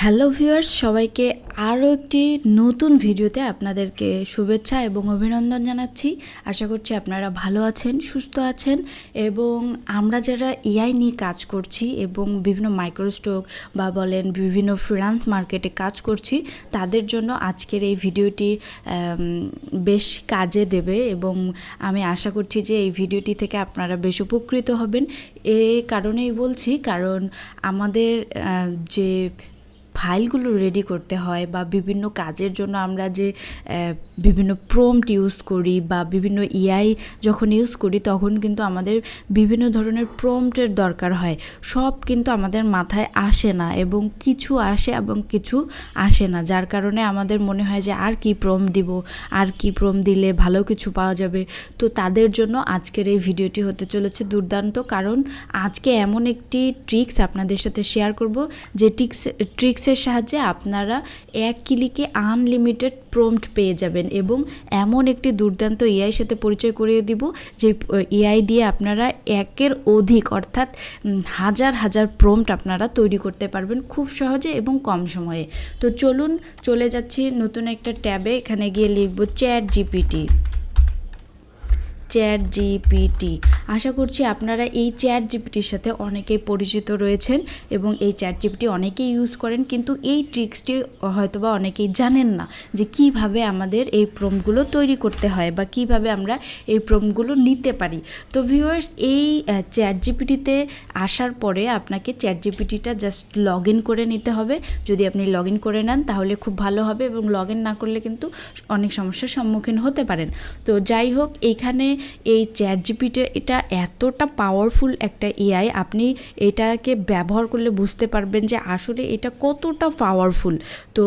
Hello viewers, সবাইকে আরও একটি নতুন ভিডিওতে আপনাদেরকে শুভেচ্ছা এবং অভিনন্দন জানাচ্ছি। আশা করছি আপনারা ভালো আছেন, সুস্থ আছেন এবং আমরা যারা এআই নিয়ে কাজ করছি এবং বিভিন্ন মাইক্রোস্টক বা বলেন বিভিন্ন ফ্রিল্যান্স মার্কেটে কাজ করছি, তাদের জন্য আজকের এই ভিডিওটি বেশ কাজে দেবে এবং আমি আশা করছি যে এই ভিডিওটি থেকে আপনারা বেশ উপকৃত হবেন। এই কারণেই বলছি, কারণ আমাদের যে ফাইলগুলো রেডি করতে হয় বা বিভিন্ন কাজের জন্য আমরা যে বিভিন্ন প্রম্পট ইউজ করি বা বিভিন্ন এআই যখন ইউজ করি তখন কিন্তু আমাদের বিভিন্ন ধরনের প্রম্পটের দরকার হয়। সব কিন্তু আমাদের মাথায় আসে না এবং কিছু আসে এবং কিছু আসে না, যার কারণে আমাদের মনে হয় যে আর কি প্রম্পট দিব, আর কি প্রম্পট দিলে ভালো কিছু পাওয়া যাবে। তো তাদের জন্য আজকের এই ভিডিওটি হতে চলেছে দুর্দান্ত, কারণ আজকে এমন একটি ট্রিক্স আপনাদের সাথে শেয়ার করব যে ট্রিক্সের সাহায্যে আপনারা এক ক্লিকে আনলিমিটেড প্রম্পট পেয়ে যাবেন এবং এমন একটি দুর্দান্ত এআইয়ের সাথে পরিচয় করিয়ে দিব যে এআই দিয়ে আপনারা একের অধিক অর্থাৎ হাজার হাজার প্রম্পট আপনারা তৈরি করতে পারবেন খুব সহজে এবং কম সময়ে। তো চলুন চলে যাচ্ছি নতুন একটা ট্যাবে, এখানে গিয়ে লিখব চ্যাট জিপিটি। আশা করছি আপনারা এই চ্যাট জিপিটির সাথে অনেকেই পরিচিত রয়েছেন এবং এই চ্যাট জিপিটি অনেকেই ইউজ করেন, কিন্তু এই ট্রিক্সটি হয়তোবা অনেকেই জানেন না যে কিভাবে আমাদের এই প্রম্পটগুলো তৈরি করতে হয় বা কিভাবে আমরা এই প্রম্পটগুলো নিতে পারি। তো ভিউয়ার্স, এই চ্যাট জিপিটিতে আসার পরে আপনাকে চ্যাট জিপিটিটা জাস্ট লগ ইন করে নিতে হবে। যদি আপনি লগ ইন করে নেন তাহলে খুব ভালো হবে এবং লগ ইন না করলে কিন্তু অনেক সমস্যার সম্মুখীন হতে পারেন। তো যাই হোক, এইখানে এই চ্যাট জিপিটি এটা এতটা পাওয়ারফুল একটা এআই, আপনি এটাকে ব্যবহার করলে বুঝতে পারবেন যে আসলে এটা কতটা পাওয়ারফুল। তো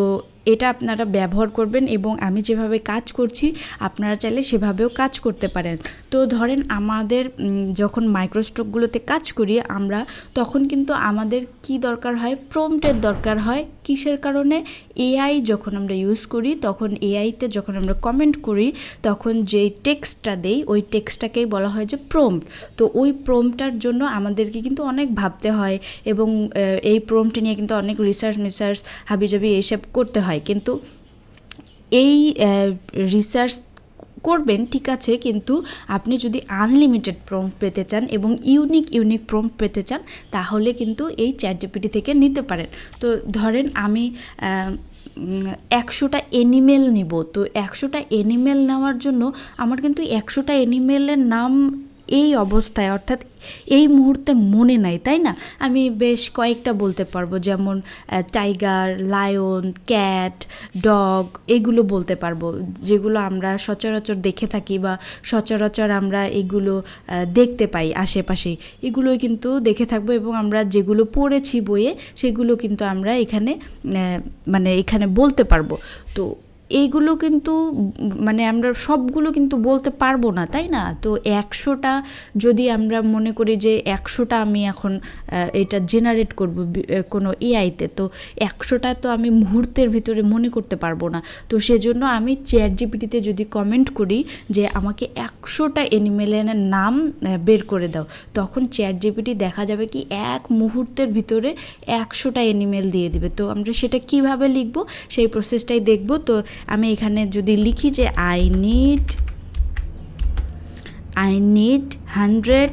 এটা আপনারা ব্যবহার করবেন এবং আমি যেভাবে কাজ করছি আপনারা চাইলে সেভাবেও কাজ করতে পারেন। তো ধরেন আমাদের যখন মাইক্রোস্টকগুলোতে কাজ করি আমরা, তখন কিন্তু আমাদের কি দরকার হয়, প্রম্পটের দরকার হয়। কিসের কারণে? এআই যখন আমরা ইউজ করি তখন এআইতে যখন আমরা কমেন্ট করি তখন যেই টেক্সটটা দেই ওই টেক্সটটাকেই বলা হয় যে প্রম্পট। তো ওই প্রম্পটটার জন্য আমাদেরকে কিন্তু অনেক ভাবতে হয় এবং এই প্রম্পট নিয়ে কিন্তু অনেক রিসার্চ হাবিজাবি এইসব করতে হয়। কিন্তু এই রিসার্চ করবেন ঠিক আছে, কিন্তু আপনি যদি আনলিমিটেড প্রম্পট পেতে চান এবং ইউনিক প্রম্পট পেতে চান তাহলে কিন্তু এই চ্যাট জিপিটি থেকে নিতে পারেন। তো ধরেন আমি 100টা অ্যানিমেল নিব, তো 100টা অ্যানিমেল নেওয়ার জন্য আমার কিন্তু 100টা অ্যানিমেলের নাম এই অবস্থায় অর্থাৎ এই মুহূর্তে মনে নাই, তাই না? আমি বেশ কয়েকটা বলতে পারবো, যেমন টাইগার, লায়ন, ক্যাট, ডগ, এগুলো বলতে পারবো যেগুলো আমরা সচরাচর দেখে থাকি বা সচরাচর আমরা এগুলো দেখতে পাই আশেপাশেই, এগুলোই কিন্তু দেখে থাকবো এবং আমরা যেগুলো পড়েছি বইয়ে সেগুলো কিন্তু আমরা এখানে বলতে পারবো। তো এইগুলো কিন্তু আমরা সবগুলো কিন্তু বলতে পারবো না, তাই না? তো 100টা যদি আমরা মনে করি যে 100টা আমি এখন এটা জেনারেট করব কোনো এআইতে, তো 100টা তো আমি মুহূর্তের ভিতরে মনে করতে পারবো না। তো সেজন্য আমি চ্যাট জিপিটিতে যদি কমেন্ট করি যে আমাকে 100টা অ্যানিমেলের নাম বের করে দাও, তখন চ্যাট জিপিটি দেখা যাবে কি এক মুহূর্তের ভিতরে 100টা অ্যানিমেল দিয়ে দিবে। তো আমরা সেটা কিভাবে লিখব সেই প্রসেসটাই দেখব। তো আমি এখানে যদি লিখি যে আই নিড 100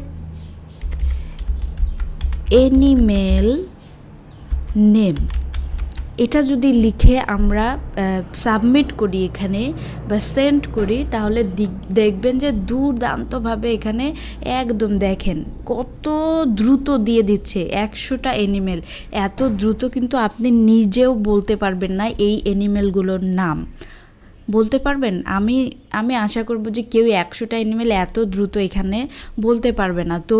অ্যানিমেল নেম, এটা যদি লিখে আমরা সাবমিট করি এখানে বা সেন্ড করি, তাহলে দেখবেন যে দুর্দান্তভাবে এখানে একদম দেখেন কত দ্রুত দিয়ে দিচ্ছে 100টা অ্যানিমেল। এত দ্রুত কিন্তু আপনি নিজেও বলতে পারবেন না এই অ্যানিমেলগুলোর নাম। বলতে পারবেন? আমি আশা করব যে কেউ 100টা অ্যানিমেল এত দ্রুত এখানে বলতে পারবে না। তো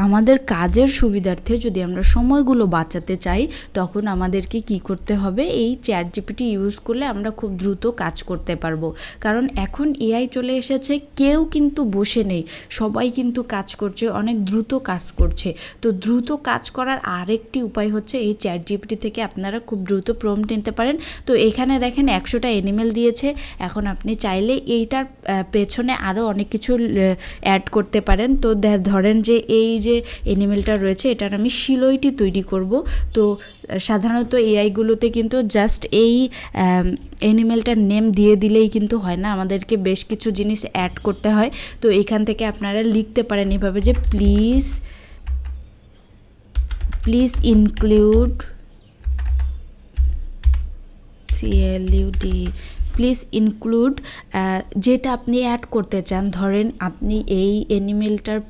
আমাদের কাজের সুবিধার্থে যদি আমরা সময়গুলো বাঁচাতে চাই তখন আমাদেরকে কি করতে হবে, এই চ্যাট জিপিটি ইউজ করলে আমরা খুব দ্রুত কাজ করতে পারবো। কারণ এখন এআই চলে এসেছে, কেউ কিন্তু বসে নেই, সবাই কিন্তু কাজ করছে, অনেক দ্রুত কাজ করছে। তো দ্রুত কাজ করার আরেকটি উপায় হচ্ছে এই চ্যাট জিপিটি থেকে আপনারা খুব দ্রুত প্রম্পট নিতে পারেন। তো এখানে দেখেন 100টা অ্যানিমেল দিয়েছে, এখন আপনি চাইলে এইটা এটার পেছনে আরও অনেক কিছু অ্যাড করতে পারেন। তো ধরেন যে এই যে অ্যানিমেলটা রয়েছে এটার আমি শিলইটি তৈরি করব। তো সাধারণত এআইগুলোতে কিন্তু জাস্ট এই অ্যানিমেলটার নেম দিয়ে দিলেই কিন্তু হয় না, আমাদেরকে বেশ কিছু জিনিস অ্যাড করতে হয়। তো এখান থেকে আপনারা লিখতে পারেন এভাবে যে প্লিজ ইনক্লুড প্লিজ ইনক্লুড যেটা আপনি অ্যাড করতে চান। ধরেন আপনি এই অ্যানিমেলটার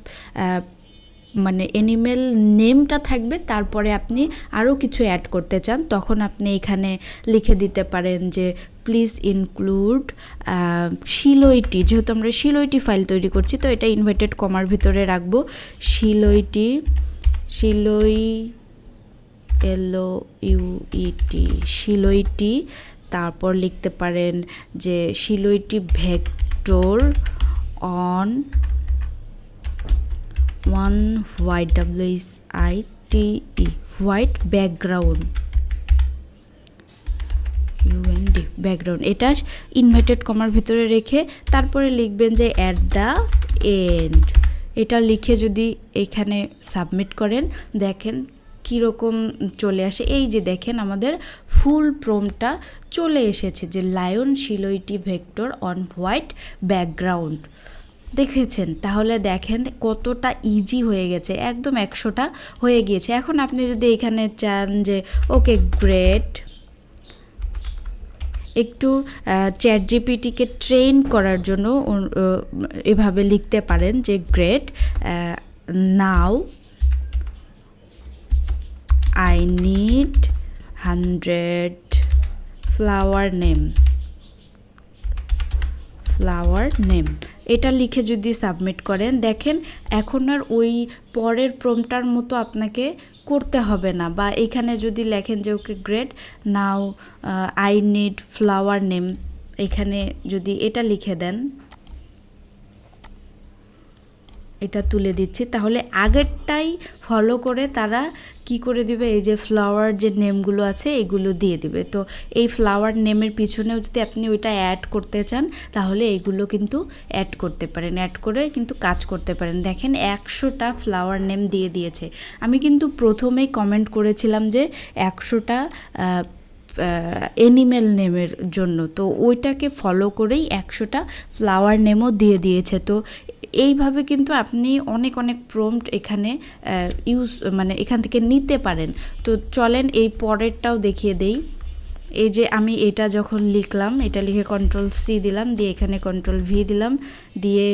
মানে অ্যানিমেল নেমটা থাকবে, তারপরে আপনি আরও কিছু অ্যাড করতে চান, তখন আপনি এখানে লিখে দিতে পারেন যে প্লিজ ইনক্লুড শিলইটি। যেহেতু আমরা শিলইটি ফাইল তৈরি করছি তো এটা ইনভার্টেড কমার ভিতরে রাখবো। শিলইটি শিলইটি, তারপর লিখতে পারেন যে silhouette vector on one white WHITE white background background. এটা ইনভার্টেড কমার ভিতরে রেখে তারপরে লিখবেন যে অ্যাট দ্য এন্ড। এটা লিখে যদি এখানে সাবমিট করেন দেখেন কীরকম চলে আসে। এই যে দেখেন আমাদের ফুল প্রম্পটটা চলে এসেছে যে lion silhouette vector on white background. দেখেছেন? তাহলে দেখেন কতটা ইজি হয়ে গেছে, একদম 100টা হয়ে গিয়েছে। এখন আপনি যদি এখানে চান যে ওকে গ্রেট, একটু চ্যাট জিপিটিকে ট্রেন করার জন্য এভাবে লিখতে পারেন যে great now I need 100 flower name. এটা লিখে যদি সাবমিট করেন দেখেন এখন আর ওই পরের প্রম্পটার মতো আপনাকে করতে হবে না। বা এখানে যদি লেখেন যে okay great now I need flower name, এখানে যদি এটা লিখে দেন, এটা তুলে দিচ্ছি, তাহলে আগেরটাই ফলো করে তারা কি করে দিবে, এই যে ফ্লাওয়ার যে নেমগুলো আছে এগুলো দিয়ে দিবে। তো এই ফ্লাওয়ার নেমের পিছনেও যদি আপনি ওইটা অ্যাড করতে চান তাহলে এইগুলো কিন্তু অ্যাড করতে পারেন, অ্যাড করে কিন্তু কাজ করতে পারেন। দেখেন 100টা ফ্লাওয়ার নেম দিয়ে দিয়েছে। আমি কিন্তু প্রথমেই কমেন্ট করেছিলাম যে 100টা অ্যানিমেল নেমের জন্য, তো ওইটাকে ফলো করেই 100টা ফ্লাওয়ার নেমও দিয়ে দিয়েছে। তো এইভাবে কিন্তু আপনি অনেক প্রম্পট এখানে এখান থেকে নিতে পারেন। তো চলেন এই পরেরটাও দেখিয়ে দেই। এই যে আমি এটা যখন লিখলাম, এটা লিখে Ctrl+C দিলাম, দিয়ে এখানে Ctrl+V দিলাম, দিয়ে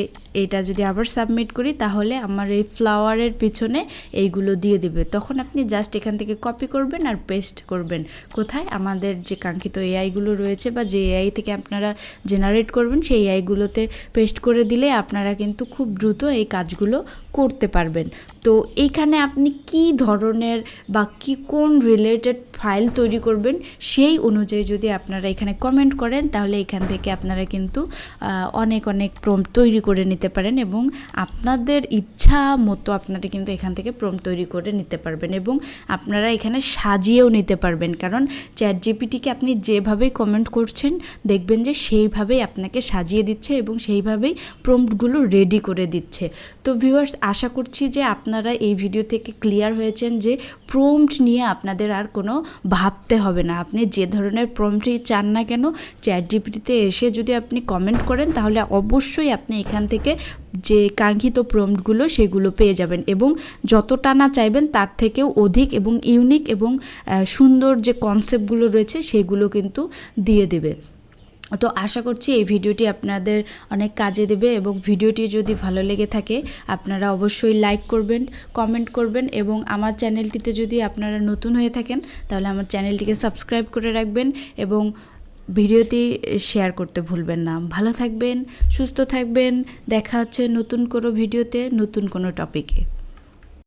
এটা যদি আবার সাবমিট করি তাহলে আমার এই ফ্লাওয়ারের পিছনে এইগুলো দিয়ে দিবে। তখন আপনি জাস্ট এখান থেকে কপি করবেন আর পেস্ট করবেন কোথায়, আমাদের যে কাঙ্ক্ষিত এআইগুলো রয়েছে বা যে এআই থেকে আপনারা জেনারেট করবেন সেই এআইগুলোতে পেস্ট করে দিলে আপনারা কিন্তু খুব দ্রুত এই কাজগুলো করতে পারবেন। তো এইখানে আপনি কি ধরনের বা কোন রিলেটেড ফাইল তৈরি করবেন সেই অনুযায়ী যদি আপনারা এখানে কমেন্ট করেন তাহলে এখান থেকে আপনারা কিন্তু অনেক প্রম্পট তৈরি করে নিতে পারেন এবং আপনাদের ইচ্ছা মতো আপনারা কিন্তু এখান থেকে প্রম্পট তৈরি করে নিতে পারবেন এবং আপনারা এখানে সাজিয়েও নিতে পারবেন। কারণ চ্যাট জিপিটিকে আপনি যেভাবেই কমেন্ট করছেন দেখবেন যে সেইভাবেই আপনাকে সাজিয়ে দিচ্ছে এবং সেইভাবেই প্রম্পটগুলো রেডি করে দিচ্ছে। তো ভিউয়ার্স, আশা করছি যে আপনারা এই ভিডিও থেকে ক্লিয়ার হয়েছেন যে প্রম্পট নিয়ে আপনাদের আর কোনো ভাবতে হবে না। আপনি যে ধরনের প্রম্পটই চান না কেন চ্যাট জিপিটিতে এসে যদি আপনি কমেন্ট করেন তাহলে অবশ্যই আপনি এখান থেকে যে কাঙ্ক্ষিত প্রম্পটগুলো সেগুলো পেয়ে যাবেন এবং যতটা না চাইবেন তার থেকেও অধিক এবং ইউনিক এবং সুন্দর যে কনসেপ্টগুলো রয়েছে সেগুলো কিন্তু দিয়ে দেবে। তো আশা করছি এই ভিডিওটি আপনাদের অনেক কাজে দেবে এবং ভিডিওটি যদি ভালো লেগে থাকে আপনারা অবশ্যই লাইক করবেন, কমেন্ট করবেন এবং আমার চ্যানেলটিতে যদি আপনারা নতুন হয়ে থাকেন তাহলে আমার চ্যানেলটিকে সাবস্ক্রাইব করে রাখবেন এবং ভিডিওটি শেয়ার করতে ভুলবেন না। ভালো থাকবেন, সুস্থ থাকবেন, দেখা হচ্ছে নতুন কোনো ভিডিওতে নতুন কোনো টপিকে।